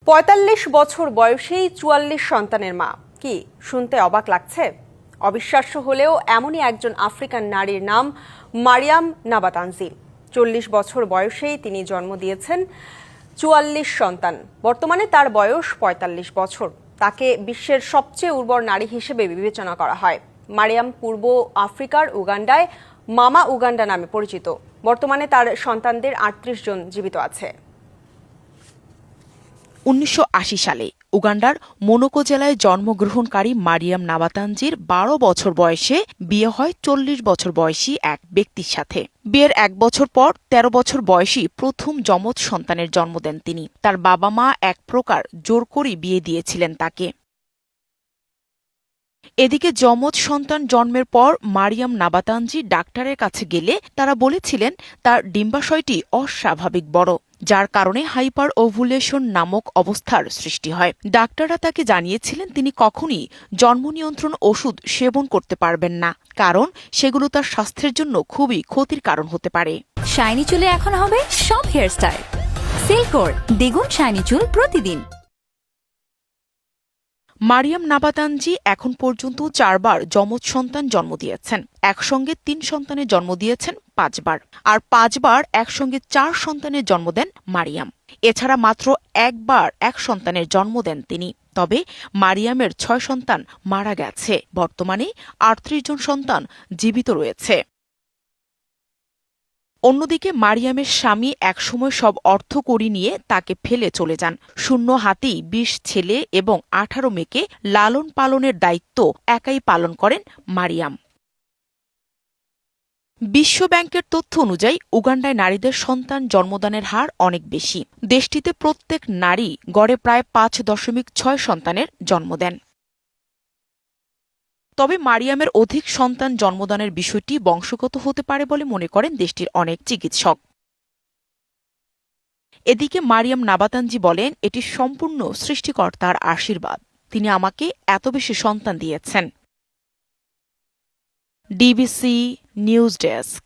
৪৫ বছর বয়সেই ৪৪ সন্তানের মা। কি শুনতে অবাক লাগছে? অবিশ্বাস্য হলেও এমনই একজন আফ্রিকান নারীর নাম মারিয়াম নাবাতানজি। ৪০ বছর বয়সেই তিনি জন্ম দিয়েছেন ৪৪ সন্তান। বর্তমানে তার বয়স ৪৫ বছর। তাকে বিশ্বের সবচেয়ে উর্বর নারী হিসেবে বিবেচনা করা হয়। মারিয়াম পূর্ব আফ্রিকার উগান্ডায় মামা উগান্ডা নামে পরিচিত। বর্তমানে তার সন্তানদের ৩৮ জন জীবিত আছে। ১৯৮০ সালে উগান্ডার মোনোকো জেলায় জন্মগ্রহণকারী মারিয়াম নাবাতানজির ১২ বছর বয়সে বিয়ে হয় ৪০ বছর বয়সী এক ব্যক্তির সাথে। বিয়ের ১ বছর পর ১৩ বছর বয়সী প্রথম যমজ সন্তানের জন্ম দেন তিনি। তার বাবা মা এক প্রকার জোর করে বিয়ে দিয়েছিলেন তাকে। এদিকে যমজ সন্তান জন্মের পর মারিয়াম নাবাতানজি ডাক্তারের কাছে গেলে তারা বলেছিলেন তার ডিম্বাশয়টি অস্বাভাবিক বড়, যার কারণে হাইপার ওভুলেশন নামক অবস্থার সৃষ্টি হয়। ডাক্তাররা তাকে জানিয়েছিলেন তিনি কখনই জন্ম নিয়ন্ত্রণ ওষুধ সেবন করতে পারবেন না, কারণ সেগুলো তার স্বাস্থ্যের জন্য খুবই ক্ষতির কারণ হতে পারে। শাইনি চুলে এখন হবে সব হেয়ারস্টাইল। সিল্কোর দ্বিগুণ শাইনি চুল প্রতিদিন। মারিয়াম নাবাতানজি এখন পর্যন্ত ৪ বার যমজ সন্তান জন্ম দিয়েছেন। একসঙ্গে ৩ সন্তানের জন্ম দিয়েছেন ৫ বার, আর ৫ বার একসঙ্গে ৪ সন্তানের জন্ম দেন মারিয়াম। এছাড়া মাত্র একবার এক সন্তানের জন্ম দেন তিনি। তবে মারিয়ামের ৬ সন্তান মারা গেছে। বর্তমানে ৩৮ জন সন্তান জীবিত রয়েছে। অন্যদিকে মারিয়ামের স্বামী একসময় সব অর্থকড়ি নিয়ে তাকে ফেলে চলে যান। শূন্য হাতেই ২০ ছেলে এবং ১৮ মেয়েকে লালন পালনের দায়িত্ব একাই পালন করেন মারিয়াম। বিশ্ব ব্যাংকের তথ্য অনুযায়ী উগান্ডায় নারীদের সন্তান জন্মদানের হার অনেক বেশি। দেশটিতে প্রত্যেক নারী গড়ে প্রায় ৫.৬ সন্তানের জন্ম দেন। তবে মারিয়ামের অধিক সন্তান জন্মদানের বিষয়টি বংশগত হতে পারে বলে মনে করেন দেশটির অনেক চিকিৎসক। এদিকে মারিয়াম নাবাতানজি বলেন, এটি সম্পূর্ণ সৃষ্টিকর্তার আশীর্বাদ। তিনি আমাকে এত বেশি সন্তান দিয়েছেন। DBC news desk.